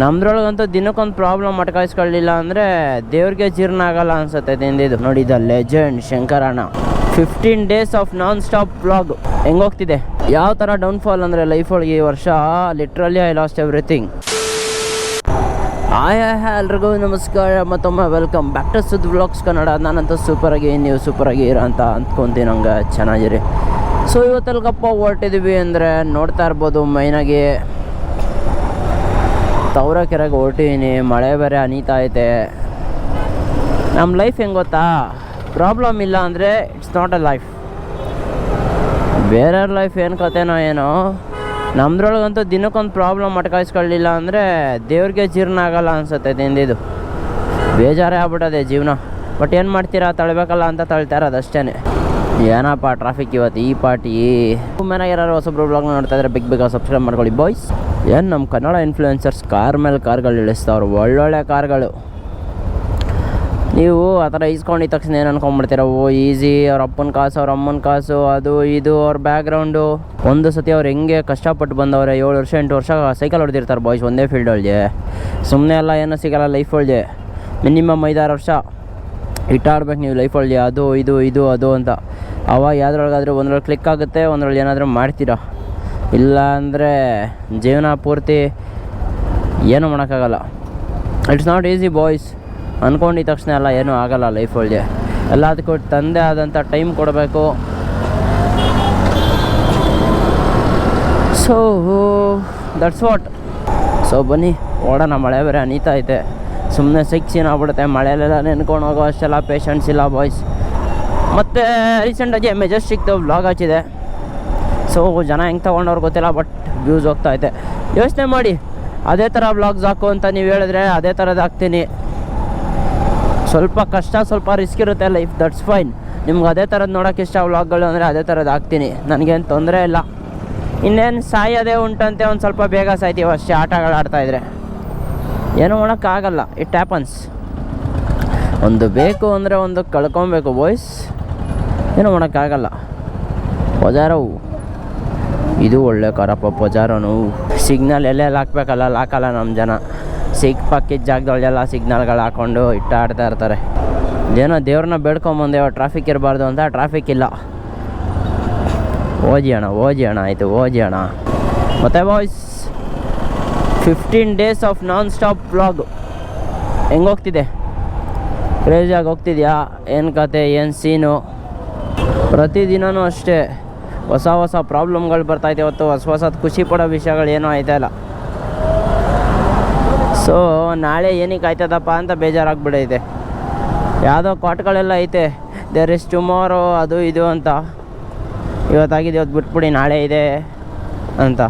ನಮ್ದ್ರೊಳಗಂತೂ ದಿನಕ್ಕೊಂದು ಪ್ರಾಬ್ಲಮ್ ಅಟ್ಕಾಯಿಸ್ಕೊಳ್ಳಿಲ್ಲ ಅಂದರೆ ದೇವ್ರಿಗೆ ಜೀರ್ಣ ಆಗಲ್ಲ ಅನ್ಸುತ್ತೆ ತಿಂದಿದ್ದು. ನೋಡಿ ದ ಲೆಜೆಂಡ್ ಶಂಕರಣ್ಣ 15 days of non stop vlog ಹೆಂಗೋಗ್ತಿದೆ. ಯಾವ ಥರ ಡೌನ್ಫಾಲ್ ಅಂದರೆ ಲೈಫ್ ಒಳಗೆ ಈ ವರ್ಷ ಲಿಟ್ರಲಿ ಐ ಲಾಸ್ಟ್ ಎವ್ರಿಥಿಂಗ್. ಎಲ್ರಿಗೂ ನಮಸ್ಕಾರ, ಮತ್ತೊಮ್ಮೆ welcome back to Sud vlogs Kannada. ನಾನಂತೂ ಸೂಪರಾಗಿ, ನೀವು ಸೂಪರಾಗಿ ಇರೋ ಅಂತ ಅಂದ್ಕೊತೀನಿ. ನಂಗೆ ಚೆನ್ನಾಗಿರಿ. ಸೊ ಇವತ್ತಲ್ಗಪ್ಪ ಹೊರಟಿದ್ದೀವಿ ಅಂದರೆ ನೋಡ್ತಾ ಇರ್ಬೋದು, ಮೈನಾಗಿ ತವರಕೆರೆಗೆ ಹೊರಟಿದ್ದೀನಿ. ಮಳೆ ಬೇರೆ ಹನೀತಾ ಐತೆ. ನಮ್ಮ ಲೈಫ್ ಹೆಂಗೆ ಗೊತ್ತಾ, ಪ್ರಾಬ್ಲಮ್ ಇಲ್ಲ ಅಂದರೆ ಇಟ್ಸ್ ನಾಟ್ ಅ ಲೈಫ್. ಬೇರೆಯವ್ರ ಲೈಫ್ ಏನು ಕತೆನೋ ಏನೋ, ನಮ್ದ್ರೊಳಗಂತೂ ದಿನಕ್ಕೊಂದು ಪ್ರಾಬ್ಲಮ್ ಅಟ್ಕಾಯಿಸ್ಕೊಳ್ಳಿಲ್ಲ ಅಂದರೆ ದೇವ್ರಿಗೆ ಜೀರ್ಣ ಆಗಲ್ಲ ಅನ್ಸುತ್ತೆ ತಿಂದಿದ್ದು. ಬೇಜಾರೇ ಆಗ್ಬಿಟ್ಟದೆ ಜೀವನ. ಬಟ್ ಏನು ಮಾಡ್ತೀರಾ, ತಳ್ಬೇಕಲ್ಲ ಅಂತ ತಳ್ತಾ ಇರೋದು ಅಷ್ಟೇ. ಏನಪ್ಪ ಟ್ರಾಫಿಕ್ ಇವತ್ತು ಈ ಪಾರ್ಟಿ. ಮನೆಗೆ ಯಾರು ಹೊಸಬ್ರು ಬ್ಲಾಗ್ನ ನೋಡ್ತಾ ಇದ್ದಾರೆ, ಬೇಗ ಸಬ್ಸ್ಕ್ರೈಬ್ ಮಾಡ್ಕೊಳ್ಳಿ ಬಾಯ್ಸ್. ಏನು ನಮ್ಮ ಕನ್ನಡ ಇನ್ಫ್ಲೂಯೆನ್ಸರ್ಸ್ ಕಾರ್ ಮೇಲೆ ಕಾರ್ಗಳು ಇಳಿಸ್ತಾವ್ರು, ಒಳ್ಳೊಳ್ಳೆ ಕಾರ್ಗಳು. ನೀವು ಆ ಥರ ಈಸ್ಕೊಂಡಿದ್ದ ತಕ್ಷಣ ಏನು ಅನ್ಕೊಂಡ್ಬಿಡ್ತೀರ, ಓ ಈಸಿ, ಅವ್ರ ಅಪ್ಪನ ಕಾಸು, ಅವ್ರ ಅಮ್ಮನ ಕಾಸು, ಅದು ಇದು ಅವ್ರ ಬ್ಯಾಕ್ಗ್ರೌಂಡು. ಒಂದು ಸತಿ ಅವ್ರು ಹೆಂಗೆ ಕಷ್ಟಪಟ್ಟು ಬಂದವ್ರೆ, 7 ವರ್ಷ 8 ವರ್ಷ ಸೈಕಲ್ ಹೊಡೆದಿರ್ತಾರೆ ಬಾಯ್ಸ್ ಒಂದೇ ಫೀಲ್ಡ್ ಒಳಗೆ. ಸುಮ್ಮನೆ ಎಲ್ಲ ಏನೂ ಸಿಗಲ್ಲ ಲೈಫ್ ಒಳಗೆ. ಮಿನಿಮಮ್ 5-6 ವರ್ಷ ಇಟ್ಟಾಡ್ಬೇಕು ನೀವು ಲೈಫ್ ಒಳಗೆ. ಅದು ಇದು ಇದು ಅದು ಅಂತ. ಅವಾಗ ಯಾವುದ್ರೊಳಗಾದ್ರೂ ಒಂದ್ರೊಳಗೆ ಕ್ಲಿಕ್ ಆಗುತ್ತೆ, ಒಂದ್ರೊಳಗೆ ಏನಾದರೂ ಮಾಡ್ತೀರಾ. ಇಲ್ಲ ಅಂದರೆ ಜೀವನ ಪೂರ್ತಿ ಏನೂ ಮಾಡೋಕ್ಕಾಗಲ್ಲ. It's not easy boys. ಅಂದ್ಕೊಂಡಿದ್ದ ತಕ್ಷಣ ಎಲ್ಲ ಏನೂ ಆಗಲ್ಲ ಲೈಫ್ ಒಳಗೆ. ಎಲ್ಲದಕ್ಕೂ ತಂದೆ ಆದಂಥ ಟೈಮ್ ಕೊಡಬೇಕು. So that's what. ಸೊ ಬನ್ನಿ ಓಡೋಣ. ಮಳೆ ಬೇರೆ ಹನೀತಾ ಐತೆ. ಸುಮ್ಮನೆ ಸಿಕ್ಸಿನಾಗ್ಬಿಡುತ್ತೆ ಮಳೆಯಲ್ಲೆಲ್ಲ ನೆನ್ಕೊಂಡು ಹೋಗೋ ಅಷ್ಟೆಲ್ಲ ಪೇಷನ್ಸ್ ಇಲ್ಲ ಬಾಯ್ಸ್. ಮತ್ತು ರೀಸೆಂಟಾಗಿ ಮೆಜೆಸ್ಟಿಕ್ದು ವ್ಲಾಗ್ ಹಚ್ಚಿದೆ. ಸೊ ಜನ ಹೆಂಗೆ ತೊಗೊಂಡವ್ರು ಗೊತ್ತಿಲ್ಲ, ಬಟ್ ವ್ಯೂಸ್ ಹೋಗ್ತಾ ಐತೆ. ಯೋಚನೆ ಮಾಡಿ, ಅದೇ ಥರ ವ್ಲಾಗ್ಸ್ ಹಾಕು ಅಂತ ನೀವು ಹೇಳಿದ್ರೆ ಅದೇ ಥರದ್ದು ಹಾಕ್ತೀನಿ. ಸ್ವಲ್ಪ ಕಷ್ಟ, ಸ್ವಲ್ಪ ರಿಸ್ಕ್ ಇರುತ್ತೆ ಲೈಫ್, ದಟ್ಸ್ ಫೈನ್. ನಿಮ್ಗೆ ಅದೇ ಥರದ್ದು ನೋಡೋಕೆ ಇಷ್ಟ ವ್ಲಾಗ್ಗಳು ಅಂದರೆ ಅದೇ ಥರದ್ದು ಹಾಕ್ತೀನಿ, ನನಗೇನು ತೊಂದರೆ ಇಲ್ಲ. ಇನ್ನೇನು ಸಾಯೋದೇ ಉಂಟಂತೆ, ಒಂದು ಸ್ವಲ್ಪ ಬೇಗ ಸಾಯ್ತೀವಿ ಅಷ್ಟೇ ಆಟಗಳು ಆಡ್ತಾಯಿದ್ರೆ. ಏನೂ ಮಾಡೋಕ್ಕಾಗಲ್ಲ, ಇಟ್ ಹ್ಯಾಪನ್ಸ್. ಒಂದು ಬೇಕು ಅಂದರೆ ಒಂದು ಕಳ್ಕೊಬೇಕು ಬಾಯ್ಸ್, ಏನೂ ಮಾಡೋಕ್ಕಾಗಲ್ಲ. ಪಜಾರವು ಇದು ಒಳ್ಳೆ ಕಾರಪ್ಪ ಪಜಾರನು. ಸಿಗ್ನಲ್ ಎಲ್ಲೆಲ್ಲಿ ಹಾಕ್ಬೇಕಲ್ಲ ಹಾಕಲ್ಲ ನಮ್ಮ ಜನ. ಪಕ್ಕಿದ ಜಾಗದೊಳಗೆಲ್ಲ ಸಿಗ್ನಲ್ಗಳು ಹಾಕ್ಕೊಂಡು ಇಟ್ಟಾಡ್ತಾ ಇರ್ತಾರೆ. ಏನೋ ದೇವ್ರನ್ನ ಬೇಡ್ಕೊಂಬಂದೇವ ಟ್ರಾಫಿಕ್ ಇರಬಾರ್ದು ಅಂತ, ಟ್ರಾಫಿಕ್ ಇಲ್ಲ. ಓಜಿ ಅಣ್ಣ ಆಯಿತು, ಓಜಿ ಅಣ್ಣ. ಮತ್ತು boys 15 days of non stop vlog ಹೆಂಗೋಗ್ತಿದೆ, ಕ್ರೇಜಿಯಾಗಿ ಹೋಗ್ತಿದ್ಯಾ? ಏನು ಕತೆ, ಏನು ಸೀನು? ಪ್ರತಿದಿನವೂ ಅಷ್ಟೇ ಹೊಸ ಪ್ರಾಬ್ಲಮ್ಗಳು ಬರ್ತಾಯಿದೆ. ಇವತ್ತು ಹೊಸದು ಖುಷಿ ಪಡೋ ವಿಷಯಗಳು ಏನೂ ಆಯ್ತಾ ಇಲ್ಲ. ಸೊ ನಾಳೆ ಏನಕ್ಕೆ ಆಯ್ತದಪ್ಪ ಅಂತ ಬೇಜಾರಾಗ್ಬಿಡೈತೆ. ಯಾವುದೋ ಕಾಟ್ಗಳೆಲ್ಲ ಐತೆ, ದೇರ್ ಇಸ್ ಟುಮಾರೋ ಅದು ಇದು ಅಂತ. ಇವತ್ತಾಗಿದೆ, ಇವತ್ತು ಬಿಟ್ಬಿಡಿ, ನಾಳೆ ಇದೆ ಅಂತ,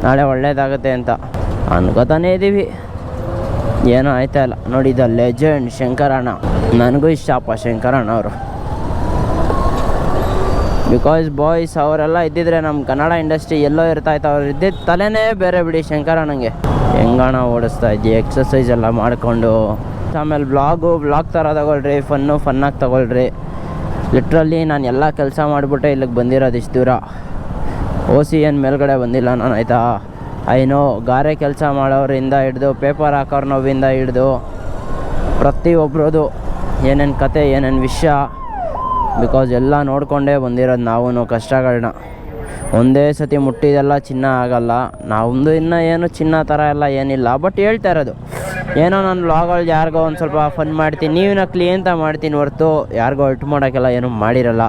ನಾಳೆ ಒಳ್ಳೇದಾಗುತ್ತೆ ಅಂತ ಅನ್ಕೋತಾನೇ ಇದ್ದೀವಿ. ಏನೂ ಆಯ್ತಾ ಇಲ್ಲ. ನೋಡಿ ದ ಲೆಜೆಂಡ್ ಶಂಕರಣ್ಣ. ನನಗೂ ಇಷ್ಟಪ್ಪ ಶಂಕರಣ್ಣ ಅವರು. ಬಿಕಾಸ್ ಬಾಯ್ಸ್ ಅವರೆಲ್ಲ ಇದ್ದಿದ್ರೆ ನಮ್ಮ ಕನ್ನಡ ಇಂಡಸ್ಟ್ರಿ ಎಲ್ಲೋ ಇರ್ತಾಯಿತ್ತು. ಅವ್ರು ಇದ್ದಿದ್ದು ತಲೆನೇ ಬೇರೆ ಬಿಡಿ. ಶಂಕರಣ್ಣಂಗೆ ಹೆಂಗಣ ಓಡಿಸ್ತಾ ಇದ್ದಿ, ಎಕ್ಸಸೈಸ್ ಎಲ್ಲ ಮಾಡಿಕೊಂಡು. ಆಮೇಲೆ ವ್ಲಾಗ್ ಥರ ತಗೊಳ್ರಿ, ಫನ್ನಾಗಿ ತಗೊಳ್ರಿ. ಲಿಟ್ರಲಿ ನಾನು ಎಲ್ಲ ಕೆಲಸ ಮಾಡಿಬಿಟ್ಟೆ ಇಲ್ಲಿಗೆ ಬಂದಿರೋದು ಇಷ್ಟು ದೂರ. OCN ಮೇಲ್ಗಡೆ ಬಂದಿಲ್ಲ ನಾನು, ಆಯಿತಾ? ಐನೋ ಗಾರೆ ಕೆಲಸ ಮಾಡೋರಿಂದ ಹಿಡ್ದು ಪೇಪರ್ ಹಾಕೋರು ನೋವಿಂದ ಹಿಡ್ದು ಪ್ರತಿಯೊಬ್ಬರದು ಏನೇನು ಕತೆ, ಏನೇನು ವಿಷಯ. ಬಿಕಾಸ್ ಎಲ್ಲ ನೋಡಿಕೊಂಡೇ ಬಂದಿರೋದು ನಾವು ಕಷ್ಟಗಳನ್ನ. ಒಂದೇ ಸತಿ ಮುಟ್ಟಿದೆಲ್ಲ ಚಿನ್ನ ಆಗಲ್ಲ. ನಮ್ಮದು ಇನ್ನೂ ಏನು ಚಿನ್ನ ಥರ ಎಲ್ಲ ಏನಿಲ್ಲ. ಬಟ್ ಹೇಳ್ತಾ ಇರೋದು ಏನೋ ನಾನು ವ್ಲಾಗಲ್ಲಿ ಯಾರಿಗೋ ಒಂದು ಸ್ವಲ್ಪ ಫನ್ ಮಾಡ್ತೀನಿ, ನೀವಿನ ಕ್ಲೀನ್ತ ಮಾಡ್ತೀನಿ ಹೊರ್ತು ಯಾರಿಗೋ ಅರ್ಟ್ ಮಾಡೋಕ್ಕೆಲ್ಲ ಏನೂ ಮಾಡಿರಲ್ಲ.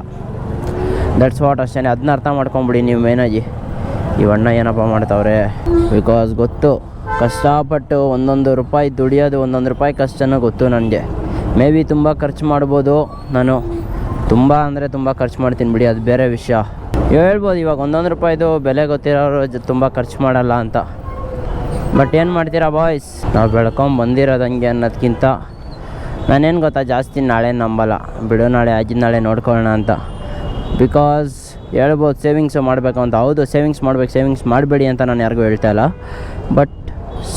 ದಟ್ಸ್ ವಾಟ್ ಅಷ್ಟೇ. ಅದನ್ನ ಅರ್ಥ ಮಾಡ್ಕೊಂಬಿಡಿ ನೀವು ಮೇನಾಗಿ. ಇವಣ್ಣ ಏನಪ್ಪ ಮಾಡ್ತಾವ್ರೆ, ಬಿಕಾಸ್ ಗೊತ್ತು ಕಷ್ಟಪಟ್ಟು ಒಂದೊಂದು ರೂಪಾಯಿ ದುಡಿಯೋದು, ಒಂದೊಂದು ರೂಪಾಯಿ ಕಷ್ಟನೂ ಗೊತ್ತು ನನಗೆ. ಮೇ ಬಿ ತುಂಬ ಖರ್ಚು ಮಾಡ್ಬೋದು ನಾನು, ತುಂಬ ಅಂದರೆ ತುಂಬ ಖರ್ಚು ಮಾಡ್ತೀನಿ ಬಿಡಿ, ಅದು ಬೇರೆ ವಿಷಯ. ಹೇಳ್ಬೋದು ಇವಾಗ 1 ರೂಪಾಯಿದು ಬೆಲೆ ಗೊತ್ತಿರೋರು ತುಂಬ ಖರ್ಚು ಮಾಡಲ್ಲ ಅಂತ. ಬಟ್ ಏನು ಮಾಡ್ತೀರಾ ಬಾಯ್ಸ್, ನಾವು ಬೆಳ್ಕೊಂಬಂದಿರೋದು ಹಂಗೆ ಅನ್ನೋದಕ್ಕಿಂತ ನಾನೇನು ಗೊತ್ತಾ, ಜಾಸ್ತಿ ನಾಳೆ ನಂಬಲ್ಲ. ಬಿಡು, ನಾಳೆ ಆಗಿದ್ದು ನಾಳೆ ನೋಡ್ಕೊಳ್ಳೋಣ ಅಂತ. ಬಿಕಾಸ್ ಹೇಳ್ಬೋದು ಸೇವಿಂಗ್ಸು ಮಾಡಬೇಕು ಅಂತ. ಹೌದು, ಸೇವಿಂಗ್ಸ್ ಮಾಡಬೇಡಿ ಅಂತ ನಾನು ಯಾರಿಗೂ ಹೇಳ್ತಾ ಇಲ್ಲ. ಬಟ್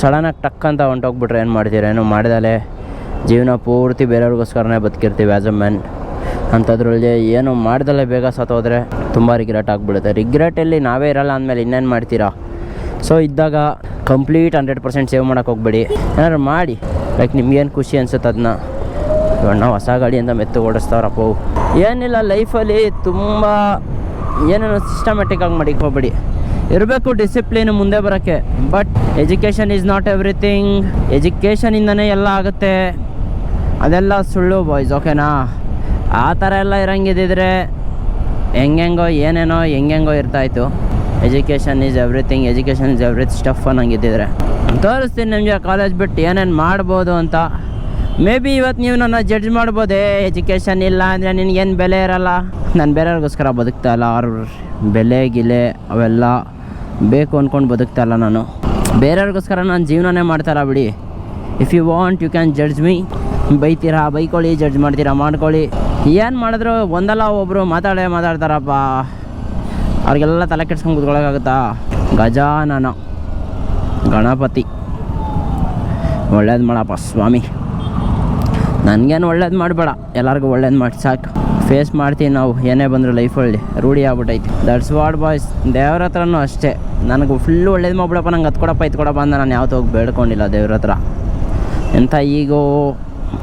ಸಡನ್ನಾಗಿ ಟಕ್ ಅಂತ ಹೊಂಟೋಗ್ಬಿಟ್ರೆ ಏನು ಮಾಡ್ತೀರಾ? ಏನು ಮಾಡ್ದಲೇ ಜೀವನ ಪೂರ್ತಿ ಬೇರೆಯವ್ರಿಗೋಸ್ಕರನೇ ಬದುಕಿರ್ತೀವಿ ಆ್ಯಸ್ ಅ ಮ್ಯಾನ್. ಅಂಥದ್ರಲ್ಲಿ ಏನು ಮಾಡ್ದಲೇ ಬೇಗ ಸತ್ತೋದ್ರೆ ತುಂಬ ರಿಗ್ರೆಟ್ ಆಗಿಬಿಡುತ್ತೆ. ರಿಗ್ರೆಟಲ್ಲಿ ನಾವೇ ಇರಲ್ಲ ಅಂದಮೇಲೆ ಇನ್ನೇನು ಮಾಡ್ತೀರಾ? ಸೊ ಇದ್ದಾಗ ಕಂಪ್ಲೀಟ್ 100% ಸೇವ್ ಮಾಡೋಕ್ಕೆ ಹೋಗ್ಬೇಡಿ. ಏನಾದ್ರು ಮಾಡಿ ಲೈಕ್ ನಿಮ್ಗೇನು ಖುಷಿ ಅನ್ಸುತ್ತೆ ಅದನ್ನ. ನಾವು ಹೊಸ ಗಾಡಿಯಿಂದ ಮೆತ್ತು ಓಡಿಸ್ತಾವ್ರಪ್ಪ. ಏನಿಲ್ಲ ಲೈಫಲ್ಲಿ ತುಂಬ ಏನೇನೋ ಸಿಸ್ಟಮೆಟಿಕ್ಕಾಗಿ ಮಾಡಿಕ್ಕೆ ಹೋಗ್ಬೇಡಿ. ಇರಬೇಕು ಡಿಸಿಪ್ಲಿನ್ ಮುಂದೆ ಬರೋಕ್ಕೆ. But education is not everything. ಎಜುಕೇಷನಿಂದನೇ ಎಲ್ಲ ಆಗುತ್ತೆ, ಅದೆಲ್ಲ ಸುಳ್ಳು ಬಾಯ್ಸ್, ಓಕೆನಾ? ಆ ಥರ ಎಲ್ಲ ಇರೋಂಗಿದ್ದಿದ್ರೆ ಹೆಂಗೆಂಗೋ ಏನೇನೋ ಹೆಂಗೆಂಗೋ ಇರ್ತಾಯಿತ್ತು. Education is everything, education is every stuff ಅನ್ನಂಗಿದ್ದಿದ್ರೆ. ತೋರಿಸ್ತೀನಿ ನಿಮಗೆ ಕಾಲೇಜ್ ಬಿಟ್ಟು ಏನೇನು ಮಾಡ್ಬೋದು ಅಂತ. ಮೇ ಬಿ ಇವತ್ತು ನೀವು ನನ್ನ ಜಡ್ಜ್ ಮಾಡ್ಬೋದೇ, ಎಜುಕೇಷನ್ ಇಲ್ಲ ಅಂದರೆ ನಿನಗೇನು ಬೆಲೆ ಇರಲ್ಲ. ನಾನು ಬೇರೆಯವ್ರಿಗೋಸ್ಕರ ಬದುಕ್ತಾ ಇಲ್ಲ. ಅವ್ರ ಬೆಲೆ ಗಿಲೆ ಅವೆಲ್ಲ ಬೇಕು ಅಂದ್ಕೊಂಡು ಬದುಕ್ತಾ ಇಲ್ಲ ನಾನು. ಬೇರೆಯವ್ರಿಗೋಸ್ಕರ ನಾನು ಜೀವನನೇ ಮಾಡ್ತಾಯಿಲ್ಲ ಬಿಡಿ. If you want you can judge me. ಬೈತೀರಾ ಬೈಕೊಳ್ಳಿ, ಜಡ್ಜ್ ಮಾಡ್ತೀರಾ ಮಾಡ್ಕೊಳ್ಳಿ. ಏನು ಮಾಡಿದ್ರು ಒಂದಲ್ಲ ಒಬ್ಬರು ಮಾತಾಡ್ತಾರಪ್ಪ. ಅವ್ರಿಗೆಲ್ಲ ತಲೆ ಕೆಡ್ಸ್ಕೊಂಡು ಕೂತ್ಕೊಳ್ಳೋಕ್ಕಾಗುತ್ತಾ? ಗಜಾನನ ಗಣಪತಿ ಒಳ್ಳೇದು ಮಾಡಪ್ಪ ಸ್ವಾಮಿ. ನನಗೇನು ಒಳ್ಳೇದು ಮಾಡಬೇಡ, ಎಲ್ಲರಿಗೂ ಒಳ್ಳೇದು ಮಾಡಿ ಸಾಕು. ಫೇಸ್ ಮಾಡ್ತೀವಿ ನಾವು ಏನೇ ಬಂದರೂ ಲೈಫಲ್ಲಿ, ರೂಢಿ ಆಗ್ಬಿಟ್ಟೈತಿ. That's what boys. ದೇವ್ರ ಹತ್ರನೂ ಅಷ್ಟೇ, ನನಗೆ ಫುಲ್ಲು ಒಳ್ಳೇದು ಮಾಡ್ಬಿಡಪ್ಪ, ನಂಗೆ ಅದು ಕೊಡಪ್ಪ ಅಂತ ನಾನು ಯಾವತ್ತೂ ಹೋಗಿ ಬೇಡ್ಕೊಂಡಿಲ್ಲ ದೇವ್ರ ಹತ್ರ. ಎಂಥ ಈಗೋ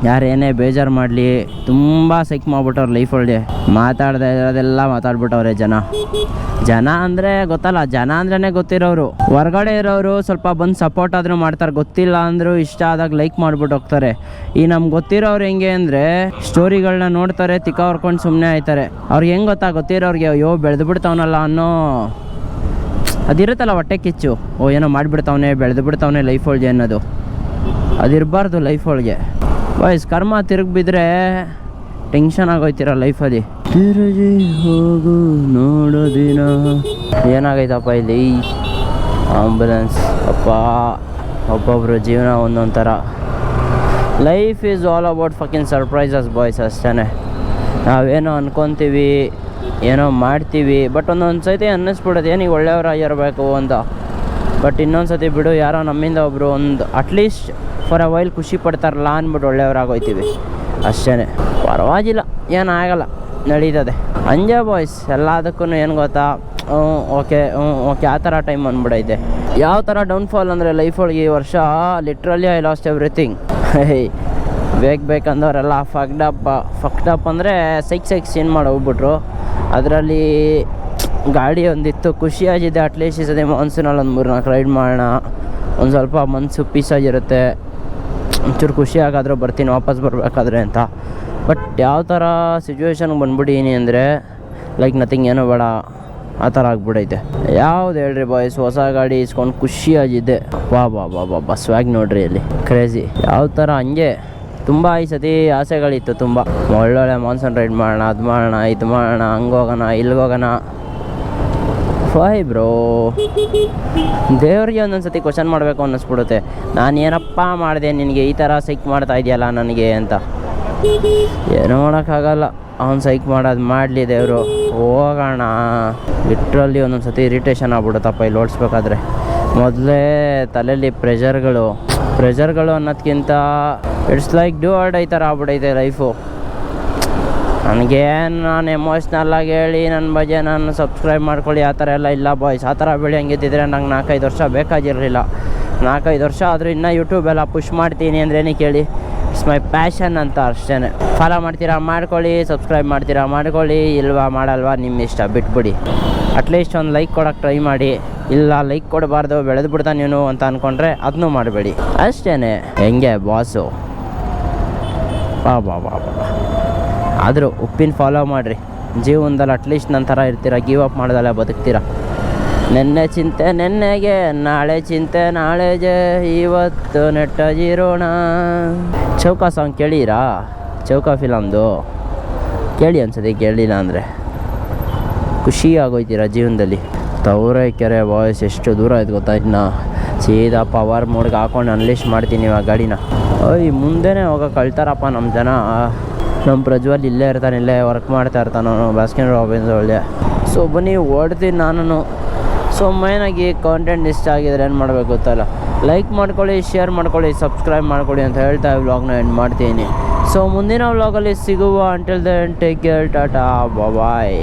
ಯಾರೇನೇ ಬೇಜಾರು ಮಾಡಲಿ, ತುಂಬ ಸೈಕ್ ಮಾಡ್ಬಿಟ್ಟವ್ರು ಲೈಫಲ್ಲಿ. ಮಾತಾಡ್ದೆ ಇರೋದೆಲ್ಲ ಮಾತಾಡ್ಬಿಟ್ಟವ್ರೆ ಜನ ಅಂದರೆ ಗೊತ್ತಲ್ಲ, ಜನ ಅಂದ್ರೇ ಗೊತ್ತಿರೋರು. ಹೊರಗಡೆ ಇರೋರು ಸ್ವಲ್ಪ ಬಂದು ಸಪೋರ್ಟ್ ಆದರೂ ಮಾಡ್ತಾರೆ, ಗೊತ್ತಿಲ್ಲ ಅಂದರೂ ಇಷ್ಟ ಆದಾಗ ಲೈಕ್ ಮಾಡಿಬಿಟ್ಟು ಹೋಗ್ತಾರೆ. ಈ ನಮ್ಗೆ ಗೊತ್ತಿರೋರು ಹೆಂಗೆ ಅಂದರೆ ಸ್ಟೋರಿಗಳನ್ನ ನೋಡ್ತಾರೆ, ತಿಕ್ಕ ಹೊರ್ಕೊಂಡು ಸುಮ್ಮನೆ ಆಯ್ತಾರೆ. ಅವ್ರಿಗೆ ಹೆಂಗೆ ಗೊತ್ತಿರೋರಿಗೆ ಅಯ್ಯೋ ಬೆಳೆದು ಬಿಡ್ತಾವನಲ್ಲ ಅನ್ನೋ ಅದಿರುತ್ತಲ್ಲ ಹೊಟ್ಟೆ ಕಿಚ್ಚು. ಏನೋ ಮಾಡಿಬಿಡ್ತಾವನೆ, ಬೆಳೆದು ಬಿಡ್ತಾವನೆ ಲೈಫ್ ಒಳಗೆ ಅನ್ನೋದು, ಅದಿರಬಾರ್ದು ಲೈಫ್ ಒಳಗೆ. ಬಾಯ್ಸ್ ಕರ್ಮ ತಿರುಗಿ ಬಿದ್ದರೆ ಟೆನ್ಷನ್ ಆಗೋಯ್ತೀರ ಲೈಫಲ್ಲಿ. ತಿರುಗಿ ಹೋಗು ನೋಡೋ ದಿನ. ಏನಾಗೈತಪ್ಪ ಇಲ್ಲಿ ಆಂಬುಲೆನ್ಸ್ ಅಪ್ಪ. ಒಬ್ಬೊಬ್ಬರು ಜೀವನ ಒಂದೊಂದು ಥರ. Life is all about fucking surprises boys, ಅಷ್ಟೇ. ನಾವೇನೋ ಅನ್ಕೊತೀವಿ, ಏನೋ ಮಾಡ್ತೀವಿ, ಬಟ್ ಒಂದೊಂದು ಸತಿ ಅನ್ನಿಸ್ಬಿಡೋದು ಏನೀಗ ಒಳ್ಳೆಯವರಾಗಿರಬೇಕು ಅಂತ. ಬಟ್ ಇನ್ನೊಂದು ಸತಿ ಬಿಡು, ಯಾರೋ ನಮ್ಮಿಂದ ಒಬ್ಬರು ಒಂದು ಅಟ್ಲೀಸ್ಟ್ ಫಾರ್ ಅ ವೈಲ್ ಖುಷಿ ಪಡ್ತಾರಲ್ಲ ಅಂದ್ಬಿಟ್ಟು ಒಳ್ಳೆಯವರಾಗೋಯ್ತೀವಿ ಅಷ್ಟೇ. ಪರವಾಗಿಲ್ಲ, ಏನಾಗಲ್ಲ, ನಡೀತದೆ. ಅಂಜೆ ಬಾಯ್ಸ್ ಎಲ್ಲದಕ್ಕೂ ಏನು ಗೊತ್ತಾ, ಓಕೆ ಆ ಥರ ಟೈಮ್ ಬಂದ್ಬಿಡೈತೆ. ಯಾವ ಥರ ಡೌನ್ಫಾಲ್ ಅಂದರೆ ಲೈಫೊಳಗೆ ಈ ವರ್ಷ ಲಿಟ್ರಲಿ ಐ ಲಾಸ್ಟ್ ಎವ್ರಿಥಿಂಗ್. ಬೇಕಂದವರೆಲ್ಲ ಫಕ್ಡಪ್ ಅಂದರೆ ಸೈಕ್ ಸೀನ್ ಮಾಡಿ ಹೋಗ್ಬಿಟ್ರು. ಅದರಲ್ಲಿ ಗಾಡಿ ಒಂದಿತ್ತು, ಖುಷಿಯಾಗಿದೆ. ಅಟ್ಲೀಸ್ಟ್ ಈ ಸತಿ ಮಾನ್ಸೂನಲ್ಲಿ ಒಂದು 3-4 ರೈಡ್ ಮಾಡೋಣ, ಒಂದು ಸ್ವಲ್ಪ ಮನಸ್ಸು ಪೀಸಾಗಿರುತ್ತೆ, ಒಂಚೂರು ಖುಷಿ ಆಗಾದರೂ ಬರ್ತೀನಿ ವಾಪಸ್ ಬರಬೇಕಾದ್ರೆ ಅಂತ. ಬಟ್ ಯಾವ ಥರ ಸಿಚುವೇಶನ್ಗೆ ಬಂದ್ಬಿಟ್ಟಿನಿ ಅಂದರೆ ಲೈಕ್ ನಥಿಂಗ್, ಏನೋ ಬೇಡ ಆ ಥರ ಆಗ್ಬಿಡೈತೆ. ಯಾವ್ದು ಹೇಳ್ರಿ ಬಾಯ್ಸ್, ಹೊಸ ಗಾಡಿ ಇಸ್ಕೊಂಡು ಖುಷಿಯಾಗಿದೆ. ಬಾ ಸ್ವ್ಯಾಗ್ ನೋಡ್ರಿ ಅಲ್ಲಿ ಕ್ರೇಜಿ. ಯಾವ ಥರ ಹಂಗೆ ತುಂಬ ಈ ಸತಿ ಆಸೆಗಳಿತ್ತು ತುಂಬ. ಒಳ್ಳೊಳ್ಳೆ ಮಾನ್ಸೂನ್ ರೈಡ್ ಮಾಡೋಣ, ಅದು ಮಾಡೋಣ, ಇದು ಮಾಡೋಣ, ಹಂಗೋಗೋಣ ಇಲ್ಲಿಗೋಗೋಣ. ಬ್ರೋ ದೇವ್ರಿಗೆ ಒಂದೊಂದು ಸತಿ ಕ್ವಶನ್ ಮಾಡಬೇಕು ಅನ್ನಿಸ್ಬಿಡುತ್ತೆ. ನಾನು ಏನಪ್ಪ ಮಾಡಿದೆ ನಿನಗೆ ಈ ಥರ ಸೈಕ್ ಮಾಡ್ತಾ ಇದೆಯಲ್ಲ ನನಗೆ ಅಂತ. ಏನೋ ಮಾಡೋಕ್ಕಾಗಲ್ಲ, ಅವ್ನು ಸೈಕ್ ಮಾಡೋದು ಮಾಡಲಿ ದೇವರು, ಹೋಗೋಣ. ಲಿಟ್ರಲ್ಲಿ ಒಂದೊಂದು ಸತಿ ಇರಿಟೇಷನ್ ಆಗ್ಬಿಡುತ್ತಪ್ಪ ಇಲ್ಲಿ ಓಡಿಸ್ಬೇಕಾದ್ರೆ. ಮೊದಲೇ ತಲೆಯಲ್ಲಿ ಪ್ರೆಷರ್ಗಳು ಅನ್ನೋದಕ್ಕಿಂತ it's like do or die ಥರ ಆಗ್ಬಿಡೈತೆ ಲೈಫು. ನನಗೇನು ನಾನು ಎಮೋಷ್ನಲ್ಲಾಗಿ ಹೇಳಿ ನನ್ನ ಬಗ್ಗೆ ನಾನು ಸಬ್ಸ್ಕ್ರೈಬ್ ಮಾಡ್ಕೊಳ್ಳಿ ಆ ಥರ ಎಲ್ಲ ಇಲ್ಲ ಬಾಯ್ಸ್. ಆ ಥರ ಬೆಳೆ ಹಂಗಿದ್ದಿದ್ರೆ ನಂಗೆ 4-5 ವರ್ಷ ಬೇಕಾಗಿರಲಿಲ್ಲ. 4-5 ವರ್ಷ ಆದರೂ ಇನ್ನೂ ಯೂಟ್ಯೂಬೆಲ್ಲ ಪುಷ್ ಮಾಡ್ತೀನಿ ಅಂದ್ರೇನೆ ಕೇಳಿ. ಇಟ್ಸ್ ಮೈ ಪ್ಯಾಷನ್ ಅಂತ ಅಷ್ಟೇ. ಫಾಲೋ ಮಾಡ್ತೀರಾ ಮಾಡ್ಕೊಳ್ಳಿ, ಸಬ್ಸ್ಕ್ರೈಬ್ ಮಾಡ್ತೀರಾ ಮಾಡ್ಕೊಳ್ಳಿ, ಇಲ್ವಾ ಮಾಡಲ್ವಾ ನಿಮ್ಮ ಇಷ್ಟ, ಬಿಟ್ಬಿಡಿ. ಅಟ್ಲೀಸ್ಟ್ ಒಂದು ಲೈಕ್ ಕೊಡೋಕ್ಕೆ ಟ್ರೈ ಮಾಡಿ. ಇಲ್ಲ ಲೈಕ್ ಕೊಡಬಾರ್ದು, ಬೆಳೆದು ಬಿಡ್ತಾನೆ ನೀನು ಅಂತ ಅಂದ್ಕೊಂಡ್ರೆ ಅದನ್ನೂ ಮಾಡಬೇಡಿ ಅಷ್ಟೇ. ಹೆಂಗೆ ಬಾಸು ಬಾ ಆದರೂ ಉಪ್ಪಿನ ಫಾಲೋ ಮಾಡಿರಿ ಜೀವನದಲ್ಲಿ. ಅಟ್ಲೀಸ್ಟ್ ನನ್ನ ಥರ ಇರ್ತೀರ, ಗಿವ್ ಅಪ್ ಮಾಡ್ದಲ್ಲ ಬದುಕ್ತೀರ. ನೆನ್ನೆ ಚಿಂತೆ ನೆನ್ನೆಗೆ, ನಾಳೆ ಚಿಂತೆ ನಾಳೆಗೆ, ಇವತ್ತು ನೆಟ್ಟಗಿರೋಣ. ಚೌಕ ಸಾಂಗ್ ಕೇಳಿರಾ? ಚೌಕ ಫಿಲಮ್ದು ಕೇಳಿ ಅನ್ಸತಿ, ಕೇಳಿಲ್ಲ ಅಂದರೆ ಖುಷಿ ಆಗೋಯ್ತೀರ ಜೀವನದಲ್ಲಿ. ತವರೆಕೆರೆ ಬಾಯ್ಸ್ ಎಷ್ಟು ದೂರ ಆಯ್ತು ಗೊತ್ತಾ? ಇನ್ನು ಸೀದಾ ಪವರ್ ಮೋಡ್ಗೆ ಹಾಕೊಂಡು ಅನ್ಲಿಸ್ಟ್ ಮಾಡ್ತೀನಿ ಇವಾಗ ಗಾಡಿನ. ಮುಂದೆನೇ ಹೋಗೋಕೆ ಕಳ್ತಾರಪ್ಪ ನಮ್ಮ ಜನ. ನಮ್ಮ ಪ್ರಜ್ವಲ್ ಇಲ್ಲೇ ಇರ್ತಾನೆ, ಇಲ್ಲೇ ವರ್ಕ್ ಮಾಡ್ತಾ ಇರ್ತಾನೆ ಅವನು ಬಾಸ್ಕಿನ್ ರಾಬಿನ್ಸ್ ಒಳ್ಳೆ. ಸೊ ಬನ್ನಿ ಓಡ್ತೀನಿ ನಾನು. ಸೊ ಮೇಯ್ನಾಗಿ ಕಾಂಟೆಂಟ್ ಇಷ್ಟ ಆಗಿದ್ರೆ ಏನು ಮಾಡಬೇಕು ಗೊತ್ತಲ್ಲ, ಲೈಕ್ ಮಾಡ್ಕೊಳ್ಳಿ, ಶೇರ್ ಮಾಡ್ಕೊಳ್ಳಿ, ಸಬ್ಸ್ಕ್ರೈಬ್ ಮಾಡ್ಕೊಳ್ಳಿ ಅಂತ ಹೇಳ್ತಾ ವ್ಲಾಗ್ನ ಎಂಡ್ ಮಾಡ್ತೀನಿ. ಸೊ ಮುಂದಿನ ವ್ಲಾಗಲ್ಲಿ ಸಿಗುವ. Until then take care, tata ಬಾಯ್.